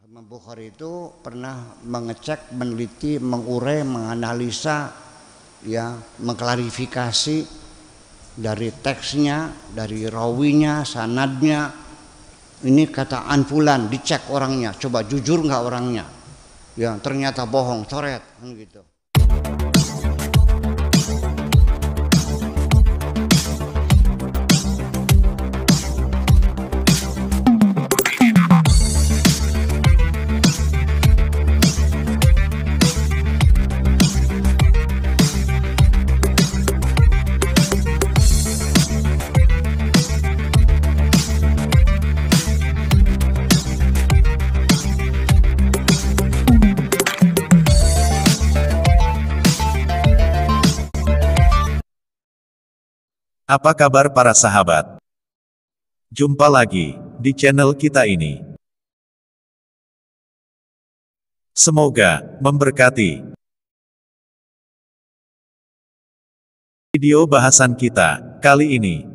Imam Bukhari itu pernah mengecek, meneliti, mengurai, menganalisa, ya, mengklarifikasi dari teksnya, dari rawinya, sanadnya. Ini kata an fulan, dicek orangnya, coba jujur nggak orangnya? Ya, ternyata bohong, coret, kan gitu. Apa kabar para sahabat? Jumpa lagi di channel kita ini. Semoga memberkati. Video bahasan kita kali ini.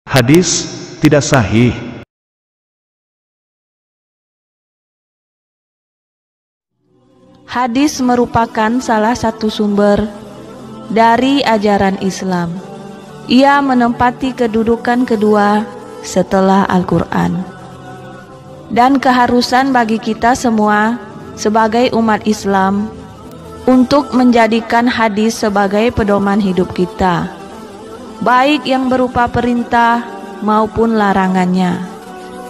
Hadis tidak sahih. Hadis merupakan salah satu sumber dari ajaran Islam. Ia menempati kedudukan kedua setelah Al-Quran. Dan keharusan bagi kita semua sebagai umat Islam untuk menjadikan hadis sebagai pedoman hidup kita, baik yang berupa perintah maupun larangannya.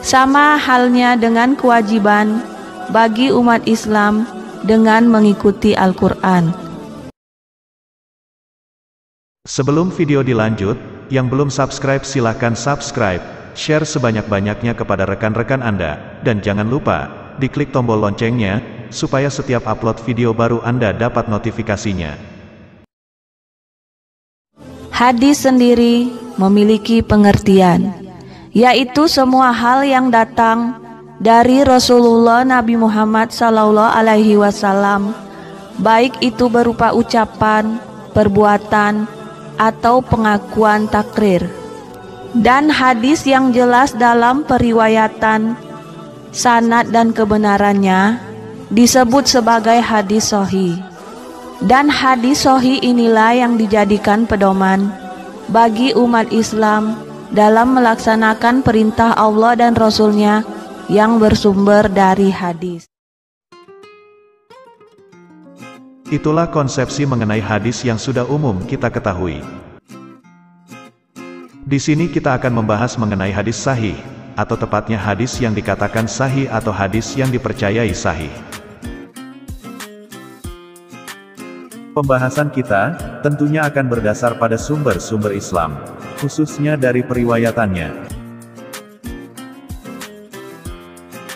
Sama halnya dengan kewajiban bagi umat Islam dengan mengikuti Al-Quran. Sebelum video dilanjut, yang belum subscribe silahkan subscribe, share sebanyak-banyaknya kepada rekan-rekan Anda, dan jangan lupa, diklik tombol loncengnya, supaya setiap upload video baru Anda dapat notifikasinya. Hadis sendiri memiliki pengertian, yaitu semua hal yang datang dari Rasulullah Nabi Muhammad SAW, baik itu berupa ucapan, perbuatan, atau pengakuan takrir. Dan hadis yang jelas dalam periwayatan, sanad dan kebenarannya disebut sebagai hadis sahih. Dan hadis sahih inilah yang dijadikan pedoman bagi umat Islam dalam melaksanakan perintah Allah dan Rasul-Nya yang bersumber dari hadis. Itulah konsepsi mengenai hadis yang sudah umum kita ketahui. Di sini kita akan membahas mengenai hadis sahih, atau tepatnya hadis yang dikatakan sahih atau hadis yang dipercayai sahih. Pembahasan kita tentunya akan berdasar pada sumber-sumber Islam, khususnya dari periwayatannya.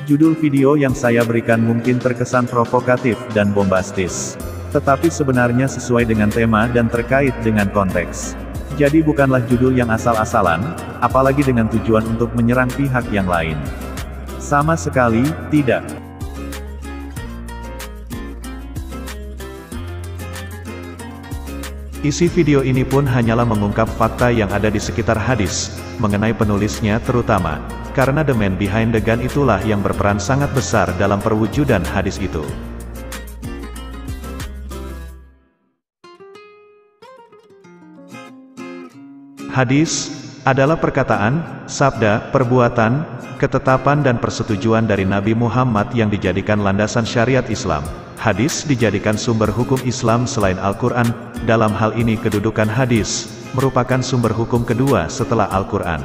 Judul video yang saya berikan mungkin terkesan provokatif dan bombastis, tetapi sebenarnya sesuai dengan tema dan terkait dengan konteks. Jadi bukanlah judul yang asal-asalan, apalagi dengan tujuan untuk menyerang pihak yang lain. Sama sekali, tidak. Isi video ini pun hanyalah mengungkap fakta yang ada di sekitar hadis, mengenai penulisnya terutama, karena the man behind the gun itulah yang berperan sangat besar dalam perwujudan hadis itu. Hadis adalah perkataan, sabda, perbuatan, ketetapan dan persetujuan dari Nabi Muhammad yang dijadikan landasan syariat Islam. Hadis dijadikan sumber hukum Islam selain Al-Quran. Dalam hal ini kedudukan hadis merupakan sumber hukum kedua setelah Al-Quran.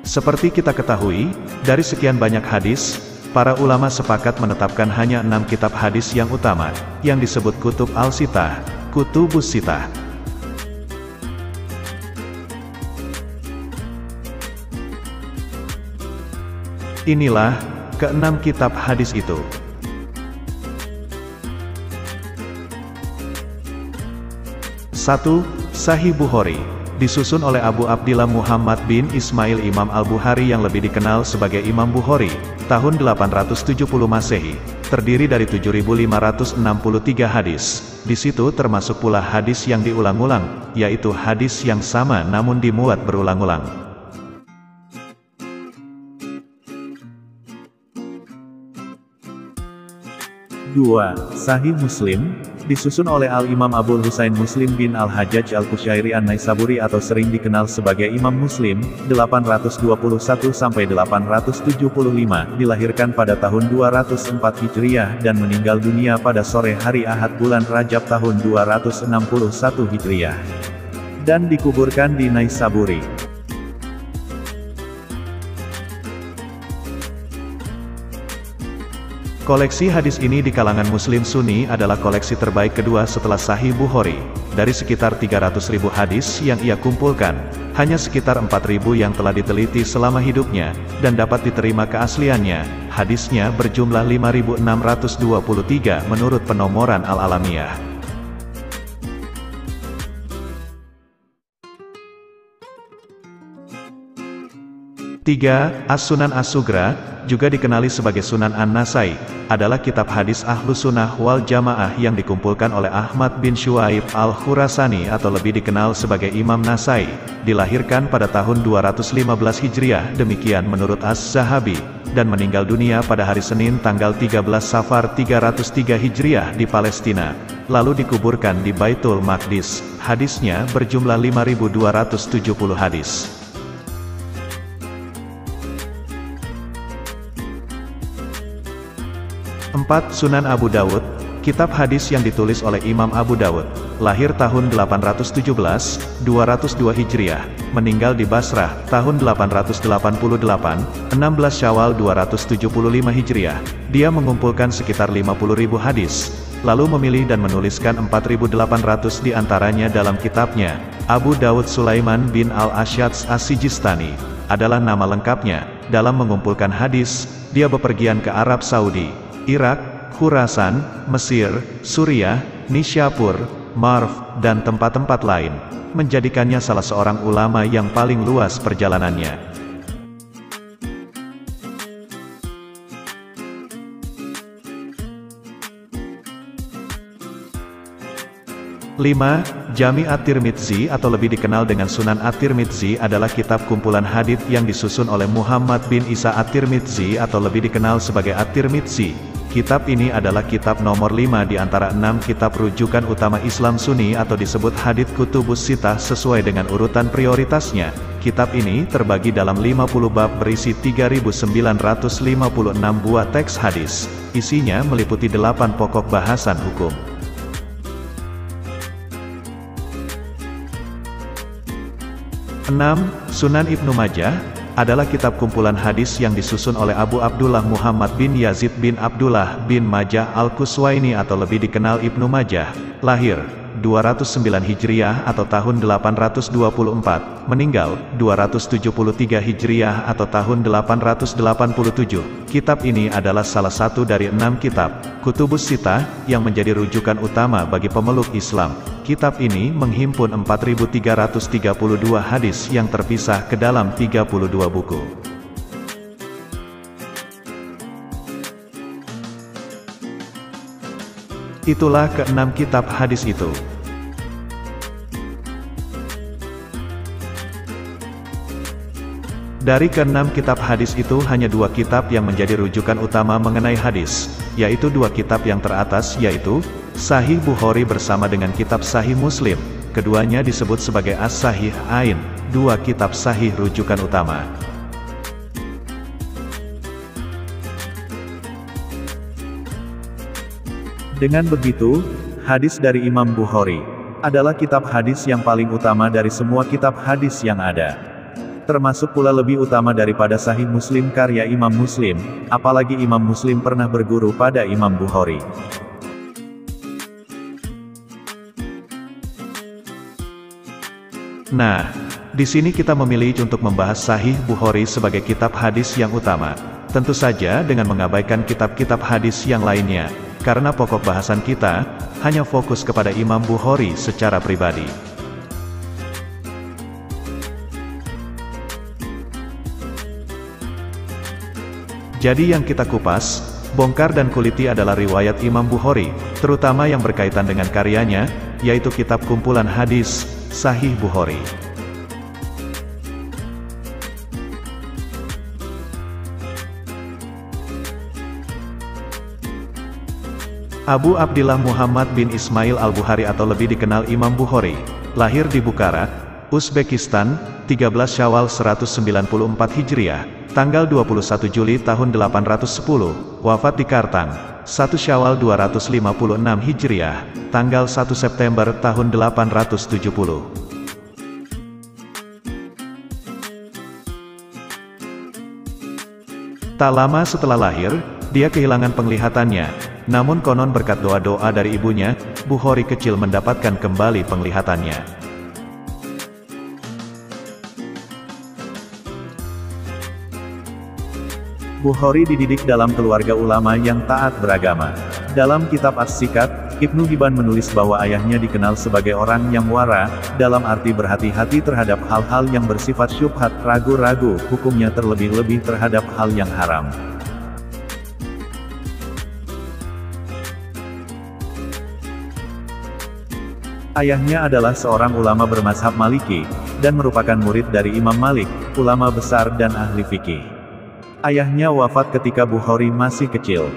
Seperti kita ketahui, dari sekian banyak hadis, para ulama sepakat menetapkan hanya 6 kitab hadis yang utama, yang disebut kutub al-sitah, kutubus sitah. Inilah ke-6 kitab hadis itu. 1. Sahih Bukhari. Disusun oleh Abu Abdillah Muhammad bin Ismail Imam Al-Bukhari yang lebih dikenal sebagai Imam Bukhari, tahun 870 Masehi. terdiri dari 7.563 hadis. Di situ termasuk pula hadis yang diulang-ulang, yaitu hadis yang sama namun dimuat berulang-ulang. Dua, Sahih Muslim, disusun oleh Al-Imam Abul Husain Muslim bin Al-Hajjaj Al-Qushairi An-Naisaburi atau sering dikenal sebagai Imam Muslim, 821-875, dilahirkan pada tahun 204 Hijriah dan meninggal dunia pada sore hari Ahad bulan Rajab tahun 261 Hijriah. Dan dikuburkan di Naisaburi. Koleksi hadis ini di kalangan Muslim Sunni adalah koleksi terbaik kedua setelah Sahih Bukhari. Dari sekitar 300.000 hadis yang ia kumpulkan, hanya sekitar 4.000 yang telah diteliti selama hidupnya, dan dapat diterima keasliannya. Hadisnya berjumlah 5.623 menurut penomoran Al-Alamiyah. 3. As-Sunan As-Sugra, juga dikenali sebagai Sunan An-Nasai, adalah kitab hadis Ahlus Sunnah wal Jamaah yang dikumpulkan oleh Ahmad bin Syuaib Al-Khurasani atau lebih dikenal sebagai Imam Nasai, dilahirkan pada tahun 215 Hijriah, demikian menurut Az-Zahabi, dan meninggal dunia pada hari Senin tanggal 13 Safar 303 Hijriah di Palestina, lalu dikuburkan di Baitul Maqdis. Hadisnya berjumlah 5.270 hadis. 4. Sunan Abu Dawud, kitab hadis yang ditulis oleh Imam Abu Dawud, lahir tahun 817, 202 Hijriah, meninggal di Basrah, tahun 888, 16 Syawal 275 Hijriah. Dia mengumpulkan sekitar 50.000 hadis, lalu memilih dan menuliskan 4.800 di antaranya dalam kitabnya. Abu Dawud Sulaiman bin Al-Ashadz As-Sijistani adalah nama lengkapnya. Dalam mengumpulkan hadis, dia bepergian ke Arab Saudi, Irak, Khurasan, Mesir, Suriah, Nishapur, Marv, dan tempat-tempat lain, menjadikannya salah seorang ulama yang paling luas perjalanannya. 5. Jami At-Tirmidzi atau lebih dikenal dengan Sunan At-Tirmidzi adalah kitab kumpulan hadits yang disusun oleh Muhammad bin Isa At-Tirmidzi atau lebih dikenal sebagai At-Tirmidzi. Kitab ini adalah kitab nomor 5 di antara 6 kitab rujukan utama Islam Sunni atau disebut Hadits Kutubus Sittah sesuai dengan urutan prioritasnya. Kitab ini terbagi dalam 50 bab berisi 3.956 buah teks hadis. Isinya meliputi 8 pokok bahasan hukum. 6. Sunan Ibnu Majah adalah kitab kumpulan hadis yang disusun oleh Abu Abdullah Muhammad bin Yazid bin Abdullah bin Majah Al-Quswaini atau lebih dikenal Ibnu Majah, lahir 209 Hijriah atau tahun 824, meninggal 273 Hijriah atau tahun 887. Kitab ini adalah salah satu dari 6 kitab Kutubus Sittah yang menjadi rujukan utama bagi pemeluk Islam. Kitab ini menghimpun 4.332 hadis yang terpisah ke dalam 32 buku. Itulah ke-6 kitab hadis itu. Dari ke-6 kitab hadis itu hanya 2 kitab yang menjadi rujukan utama mengenai hadis, yaitu 2 kitab yang teratas yaitu Sahih Bukhari bersama dengan kitab Sahih Muslim. Keduanya disebut sebagai As-Sahih Ain, 2 kitab sahih rujukan utama. Dengan begitu, hadis dari Imam Bukhari adalah kitab hadis yang paling utama dari semua kitab hadis yang ada. Termasuk pula lebih utama daripada Sahih Muslim karya Imam Muslim, apalagi Imam Muslim pernah berguru pada Imam Bukhari. Nah, di sini kita memilih untuk membahas Sahih Bukhari sebagai kitab hadis yang utama. Tentu saja dengan mengabaikan kitab-kitab hadis yang lainnya. Karena pokok bahasan kita hanya fokus kepada Imam Bukhari secara pribadi. Jadi yang kita kupas bongkar dan kuliti adalah riwayat Imam Bukhari, terutama yang berkaitan dengan karyanya, yaitu kitab kumpulan hadis, Sahih Bukhari. Abu Abdillah Muhammad bin Ismail al-Bukhari atau lebih dikenal Imam Bukhari, lahir di Bukhara, Uzbekistan, 13 Syawal 194 Hijriah, tanggal 21 Juli tahun 810, wafat di Kartang, 1 Syawal 256 Hijriah, tanggal 1 September tahun 870. Tak lama setelah lahir, dia kehilangan penglihatannya. Namun konon berkat doa-doa dari ibunya, Bukhari kecil mendapatkan kembali penglihatannya. Bukhari dididik dalam keluarga ulama yang taat beragama. Dalam kitab As-Sikat, Ibnu Hibban menulis bahwa ayahnya dikenal sebagai orang yang wara, dalam arti berhati-hati terhadap hal-hal yang bersifat syubhat, ragu-ragu, hukumnya terlebih-lebih terhadap hal yang haram. Ayahnya adalah seorang ulama bermazhab Maliki, dan merupakan murid dari Imam Malik, ulama besar dan ahli fikih. Ayahnya wafat ketika Bukhari masih kecil.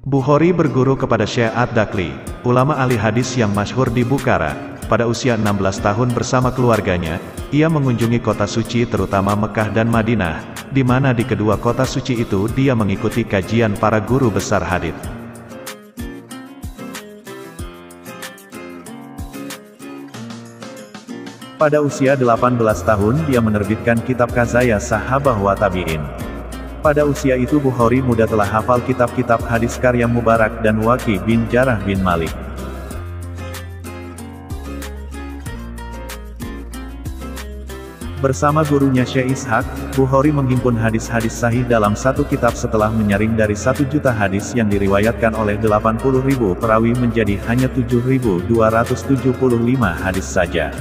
Bukhari berguru kepada Syekh Ad-Dakli, ulama ahli hadis yang masyhur di Bukhara. Pada usia 16 tahun bersama keluarganya, ia mengunjungi kota suci terutama Mekah dan Madinah, di mana di kedua kota suci itu dia mengikuti kajian para guru besar hadits. Pada usia 18 tahun dia menerbitkan kitab Kazaya Sahabah wa Tabi'in. Pada usia itu Bukhari muda telah hafal kitab-kitab hadis karya Mubarak dan Waqi bin Jarrah bin Malik. Bersama gurunya Syekh Ishaq, Bukhari menghimpun hadis-hadis sahih dalam satu kitab setelah menyaring dari 1 juta hadis yang diriwayatkan oleh 80.000 perawi menjadi hanya 7.275 hadis saja.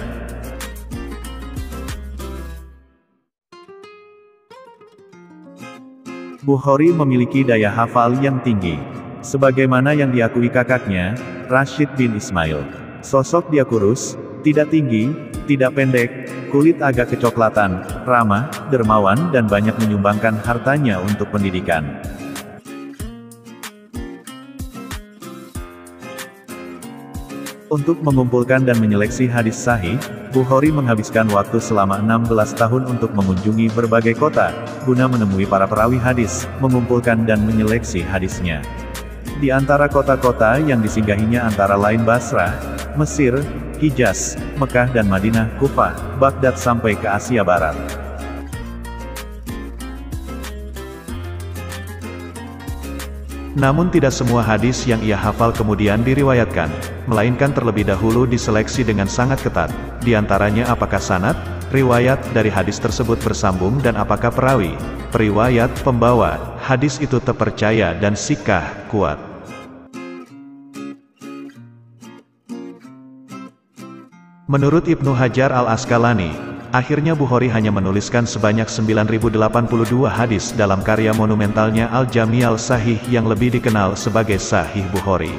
Bukhari memiliki daya hafal yang tinggi. Sebagaimana yang diakui kakaknya, Rashid bin Ismail. Sosok dia kurus, tidak tinggi, tidak pendek, kulit agak kecoklatan, ramah, dermawan dan banyak menyumbangkan hartanya untuk pendidikan. Untuk mengumpulkan dan menyeleksi hadis sahih, Bukhari menghabiskan waktu selama 16 tahun untuk mengunjungi berbagai kota, guna menemui para perawi hadis, mengumpulkan dan menyeleksi hadisnya. Di antara kota-kota yang disinggahinya antara lain Basrah, Mesir, Hijaz, Mekah dan Madinah, Kufah, Baghdad sampai ke Asia Barat. Namun tidak semua hadis yang ia hafal kemudian diriwayatkan, melainkan terlebih dahulu diseleksi dengan sangat ketat, di antaranya apakah sanad, riwayat dari hadis tersebut bersambung dan apakah perawi, periwayat, pembawa, hadis itu terpercaya dan sikah, kuat. Menurut Ibnu Hajar al-Asqalani, akhirnya Bukhari hanya menuliskan sebanyak 9.082 hadis dalam karya monumentalnya Al-Jami' al-Sahih yang lebih dikenal sebagai Sahih Bukhari.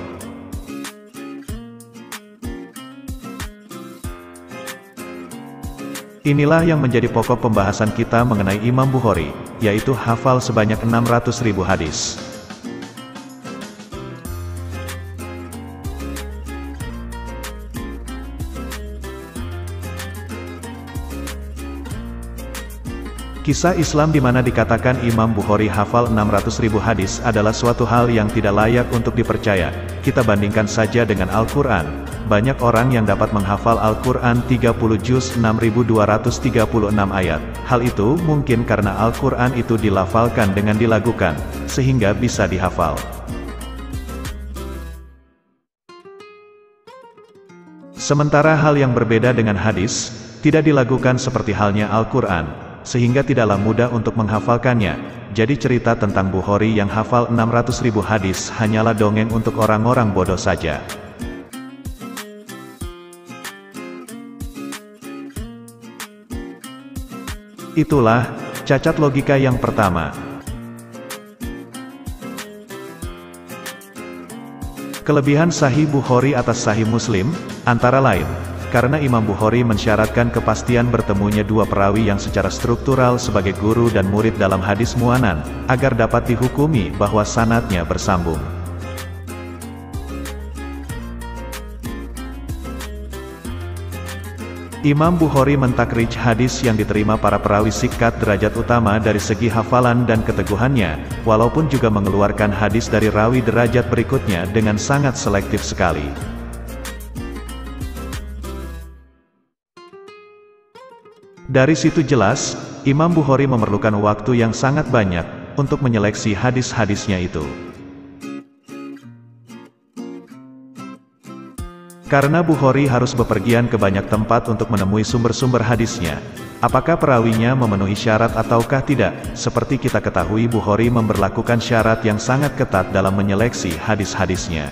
Inilah yang menjadi pokok pembahasan kita mengenai Imam Bukhari, yaitu hafal sebanyak 600.000 hadis. Kisah Islam di mana dikatakan Imam Bukhari hafal 600.000 hadis adalah suatu hal yang tidak layak untuk dipercaya. Kita bandingkan saja dengan Al-Quran. Banyak orang yang dapat menghafal Al-Quran 30 juz 6.236 ayat. Hal itu mungkin karena Al-Quran itu dilafalkan dengan dilagukan, sehingga bisa dihafal. Sementara hal yang berbeda dengan hadis, tidak dilagukan seperti halnya Al-Quran, sehingga tidaklah mudah untuk menghafalkannya. Jadi cerita tentang Bukhari yang hafal 600.000 hadis hanyalah dongeng untuk orang-orang bodoh saja. Itulah cacat logika yang pertama. Kelebihan Sahih Bukhari atas Sahih Muslim, antara lain, karena Imam Bukhari mensyaratkan kepastian bertemunya dua perawi yang secara struktural sebagai guru dan murid dalam hadis muanan, agar dapat dihukumi bahwa sanadnya bersambung. Imam Bukhari mentakrij hadis yang diterima para perawi sikat derajat utama dari segi hafalan dan keteguhannya, walaupun juga mengeluarkan hadis dari rawi derajat berikutnya dengan sangat selektif sekali. Dari situ jelas, Imam Bukhari memerlukan waktu yang sangat banyak untuk menyeleksi hadis-hadisnya itu. Karena Bukhari harus bepergian ke banyak tempat untuk menemui sumber-sumber hadisnya. Apakah perawinya memenuhi syarat ataukah tidak? Seperti kita ketahui, Bukhari memberlakukan syarat yang sangat ketat dalam menyeleksi hadis-hadisnya.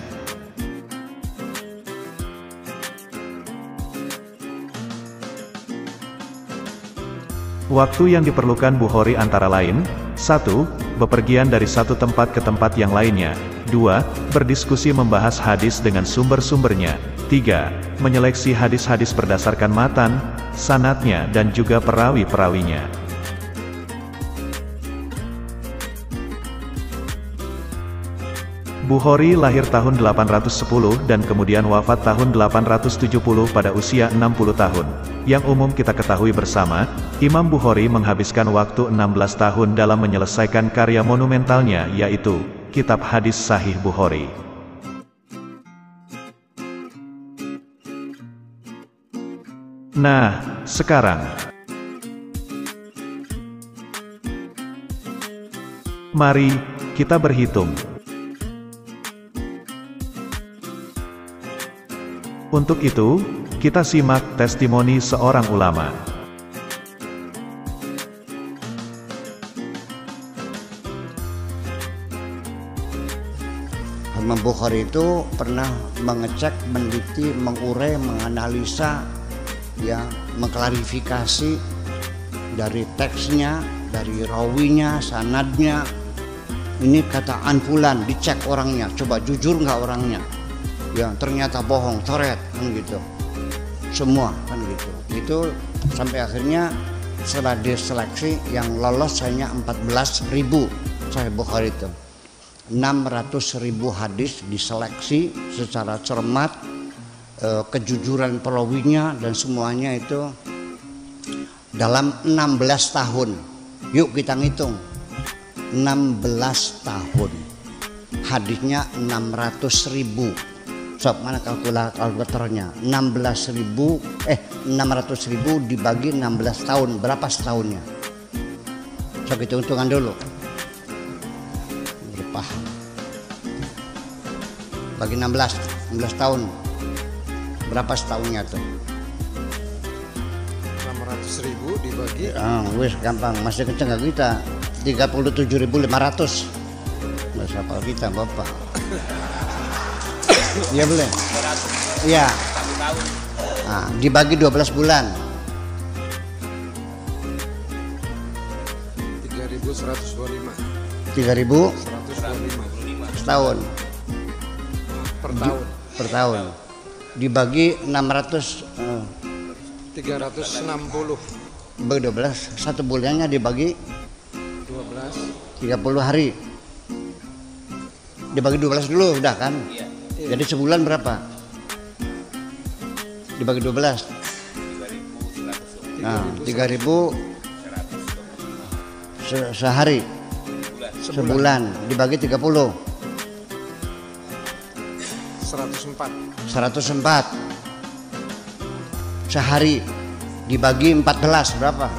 Waktu yang diperlukan Bukhari antara lain, 1. Bepergian dari satu tempat ke tempat yang lainnya. 2. Berdiskusi membahas hadis dengan sumber-sumbernya. 3. Menyeleksi hadis-hadis berdasarkan matan, sanadnya dan juga perawi-perawinya. Bukhari lahir tahun 810 dan kemudian wafat tahun 870 pada usia 60 tahun. Yang umum kita ketahui bersama, Imam Bukhari menghabiskan waktu 16 tahun dalam menyelesaikan karya monumentalnya, yaitu Kitab Hadis Sahih Bukhari. Nah, sekarang mari kita berhitung. Untuk itu, kita simak testimoni seorang ulama. Imam Bukhari itu pernah mengecek, meneliti, mengurai, menganalisa, ya, mengklarifikasi dari teksnya, dari rawinya, sanadnya. Ini kata fulan, dicek orangnya, coba jujur nggak orangnya. Ya, ternyata bohong, coret, kan gitu. Semua kan gitu. Itu sampai akhirnya setelah diseleksi yang lolos hanya 14.000 Sahih Bukhari itu. 600.000 hadis diseleksi secara cermat, kejujuran perawinya dan semuanya itu dalam 16 tahun. Yuk kita ngitung. 16 tahun. Hadisnya 600.000. Sob, mana kalkulatornya? 600.000 dibagi 16 tahun, berapa setahunnya? Sob, hitung-hitungan dulu. Paham. Bagi 16 tahun. Berapa setahunnya tuh? 600.000 dibagi. Wis gampang, masih kenceng gak kita? 37.500. Nggak siapa kita, Bapak. Iya boleh? Iya. Nah, dibagi 12 bulan. 3.125. 3.125 setahun. Per tahun. Dibagi 600 360. Bagi 12, satu bulannya dibagi 12. 30 hari. Dibagi 12 dulu udah kan? Iya. Jadi sebulan berapa? Dibagi 12. Nah, 3.000 sehari. Sebulan dibagi 30. 104. Sehari dibagi 14 berapa?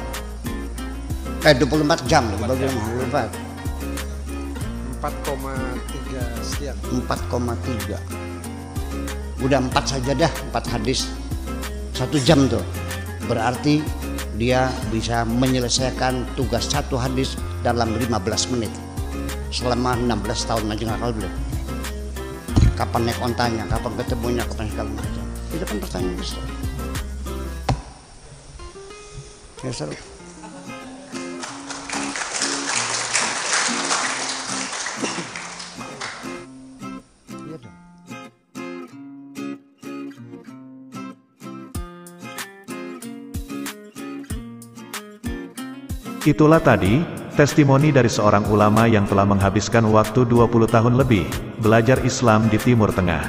24 jam dibagi 24. 4,3 sekian. 4,3. Udah 4 saja dah, 4 hadis 1 jam tuh. Berarti dia bisa menyelesaikan tugas 1 hadis dalam 15 menit. Selama 16 tahun aja nggak kalau boleh. Kapan naik ontanya, kapan ketemunya, kapan segala macam. Itu kan pertanyaan besar. Ya, Itulah tadi, testimoni dari seorang ulama yang telah menghabiskan waktu 20 tahun lebih, belajar Islam di Timur Tengah.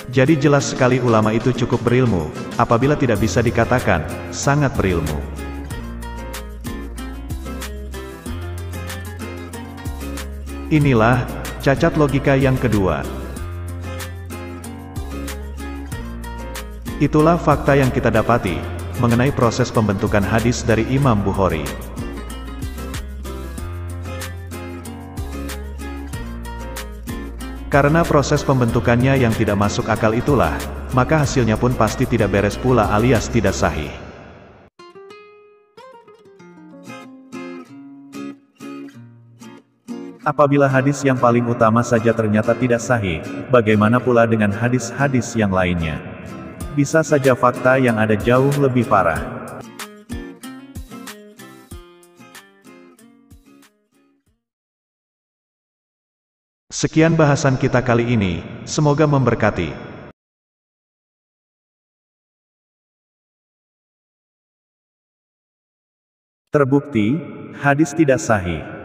Jadi jelas sekali ulama itu cukup berilmu, apabila tidak bisa dikatakan, sangat berilmu. Inilah, cacat logika yang kedua. Itulah fakta yang kita dapati, mengenai proses pembentukan hadis dari Imam Bukhari. Karena proses pembentukannya yang tidak masuk akal itulah, maka hasilnya pun pasti tidak beres pula alias tidak sahih. Apabila hadis yang paling utama saja ternyata tidak sahih, bagaimana pula dengan hadis-hadis yang lainnya? Bisa saja fakta yang ada jauh lebih parah. Sekian bahasan kita kali ini, semoga memberkati. Terbukti, hadis tidak sahih.